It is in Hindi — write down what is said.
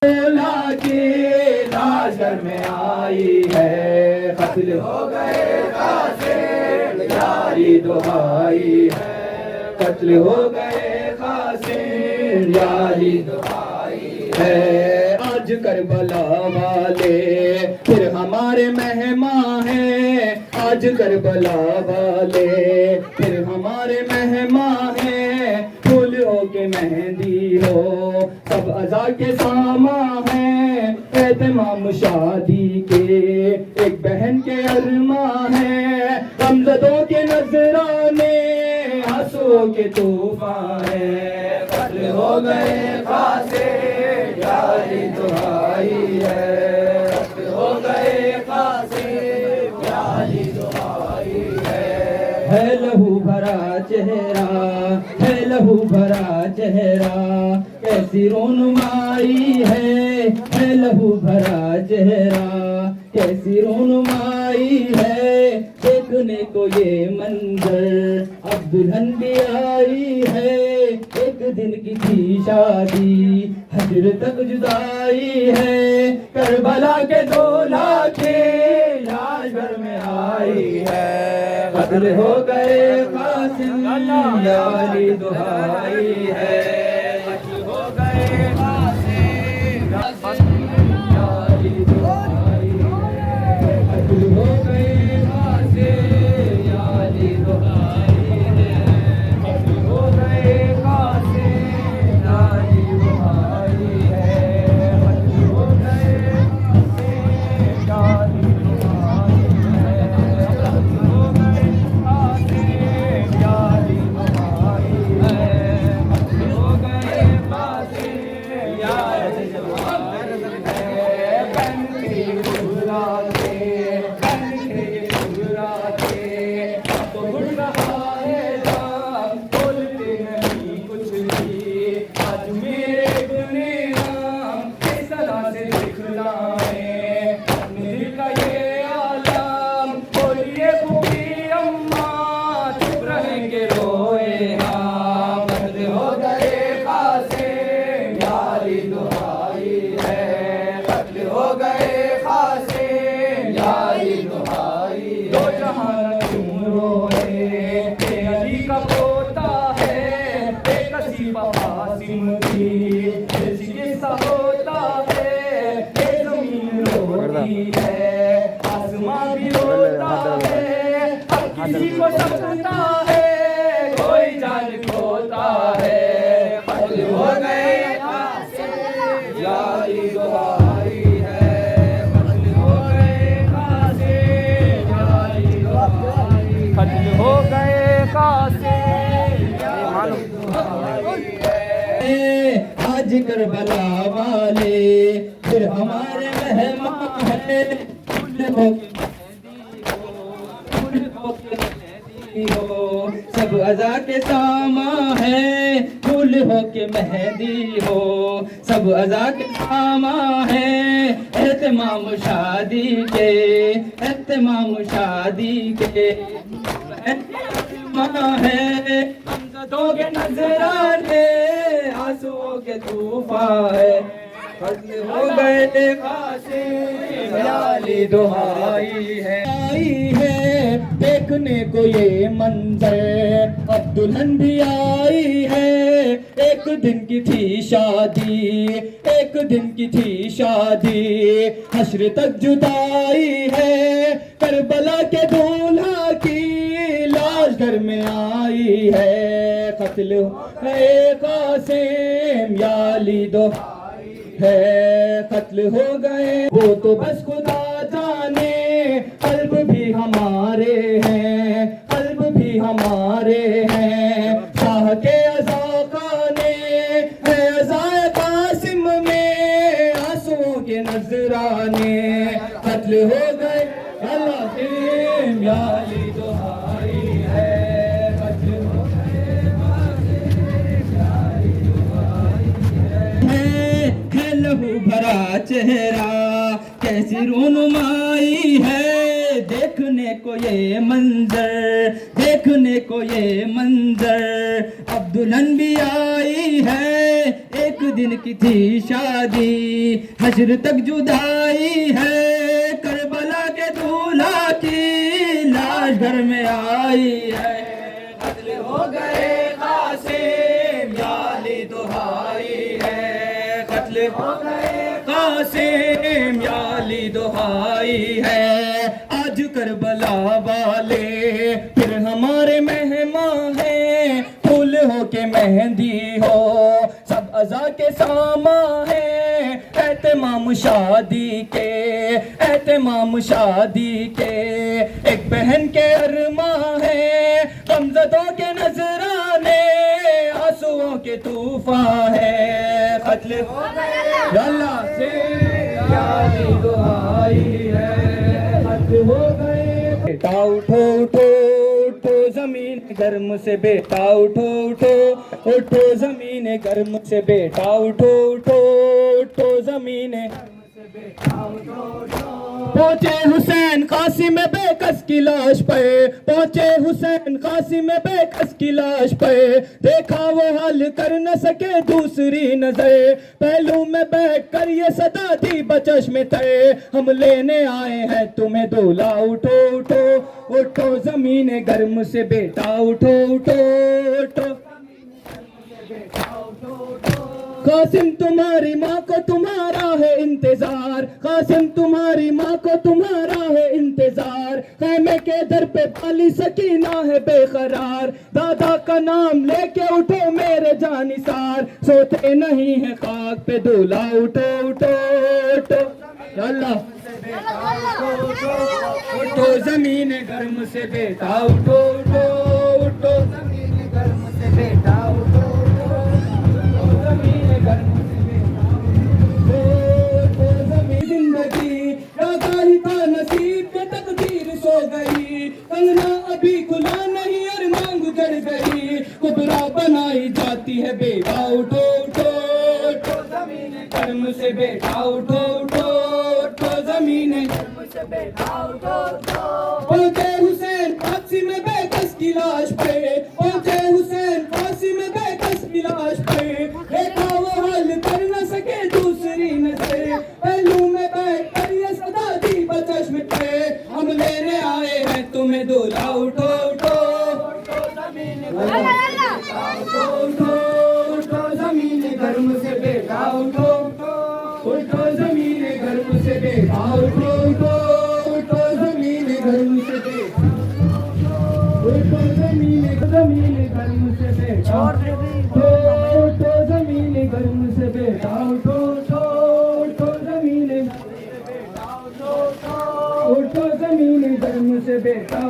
बोला के लाश घर में आई है, कत्ल हो गए कासिम यारी दुहाई है, कत्ल हो गए कासिम यारी दुहाई है। आज करबला वाले फिर हमारे मेहमान हैं, आज करबला वाले फिर हमारे मेहमान हैं। फूल हो के मेहंदी हो सब अज़ा के सामा है, एहतमाम शादी के एक बहन के अरमा है। गमज़दों के नजराने आंसुओं के तूफान है, कत्ल हो गए कासिम यारी दुहाई है, कत्ल हो गए कासिम यारी दुहाई है। लहू भरा चेहरा है, लहू भरा चेहरा कैसी रोनुमाई है लहू भरा चेहरा कैसी रोनुमाई है। देखने को ये मंजर अब दुल्हन भी आई है, एक दिन की थी शादी हजर तक जुदाई है। करबला के दूल्हा की लाश घर में आई है, कत्ल हो गए कासिम यारी दुहाई है, कत्ल हो गए कासिम यारी दुहाई है, कत्ल हो गए कासिम यारी दुहाई है, कत्ल हो गए कासिम यारी दुहाई है, कत्ल हो गए कासिम यारी आसमां भी रोता है, किसी को सकता है कोई जान खोता है, कत्ल हो गए कासिम यारी दुहाई है, कत्ल हो गए कासिम यारी दुहाई, कत्ल हो गए कासिम यारी दुहाई है। आज करबला वाले फिर हमारे मेहमान हैं, सब अज़ा के सामा है, फूल हो के मेहंदी हो सब अज़ा के सामा है। एहतमाम शादी के एहतमाम शादी के है, गमज़दों के नजराने आंसुओं के तूफान है, कत्ल हो गए कासिम यारी दुहाई है। आई है देखने को ये मंजर अब दुल्हन भी आई है, एक दिन की थी शादी एक दिन की थी शादी हश्र तक जुदाई है। करबला के दूल्हा की लाश घर में आई है, कत्ल हो गए कासिम यारी दुहाई है, कत्ल हो गए। वो तो बस खुदा जाने, कल्ब भी हमारे हैं, कल्ब भी हमारे हैं। शाह के अज़ा खाने है अज़ाए कासिम में आंसुओं के नजराने, कत्ल हो गए कासिम यारी दुहाई है, कत्ल हो गए कासिम यारी दुहाई है। लहू भरा चेहरा कैसी रोनुमाई है, देखने को ये मंजर, देखने को ये मंजर। अब दुल्हन भी आई है, एक दिन की थी शादी, हश्र तक जुदाई है, करबला के दूल्हा की लाश घर में आई है। कत्ल हो गए कासिम याली दुहाई है, कत्ल हो गए कासिम याली दुहाई है। आज करबला वाले फिर हमारे मेहमान हैं, फूल हो के मेहंदी हो सब अज़ा के सामा है। एहतमाम शादी के, एहतमाम शादी के, एक बहन के अरमा है, गमज़दों के नजराने, आंसुओं के तूफान है। कत्ल हो गए अल्लाह से याली दुहाई है, कत्ल हो गए। बेटा उठो उठो उठो जमीन गर्म से, बेटा उठो उठो उठो जमीन गर्म से, बेटा उठो उठो उठो जमीन। पहुंचे हुसैन कासिम बेकस की लाश पे, पहुंचे हुसैन कासिम बेकस की लाश पे, देखा वो हल कर न सके दूसरी नजर, पहलू में बैठ कर ये सदा दी बचश में थे, हम लेने आए हैं तुम्हें दूल्हा। उठो उठो उठो जमीन गर्म से, बेटा उठो उठो उठो। कासिम तुम्हारी माँ को तुम्हारा है इंतजार, कासिम तुम्हारी माँ को तुम्हारा है इंतजार, खैमे के दर पे पाली सकीना है बेकरार, दादा का नाम लेके उठो मेरे जानिसार, सोते नहीं है खाक पे दूल्हा। उठो उठो उठो अल्लाह उठो जमीन गर्म से, बेटा उठो उठो उठो जमीन गर्म से, बेटा उठो नसीब में तकदीर सो गई, कंगना अभी खुला नहीं और मांग जड़ गई, कुबरा बनाई जाती है बेटा। उठो उठो उठो जमीन गर्म से, बेटा उठो उठो उठो जमीन गर्म से, बेटा उठो उठो। पहुंचे हुसैन फांसी में बेकस की लाश पे, पहुंचे हुसैन फांसी में बेकस की लाश पे, देखा वो हल कर न सके दूसरी नजर, पहलू में बैठ कर ये सदा दी बचश में थे, हम लेने आए हैं तुम्हें दूल्हा। उठो उठो उठो जमीन उठो उठो जमीन गर्म से, बेटा उठो उठो जमीन गर्म से, बेटा उठो उठो उठो जमीन गर्म से, बेटा उठो जमीन गर्म से, बेटा उठो जमीन गर्म से, बेटा उठो उठो जमीन उठो जमीन गर्म से, बेटा।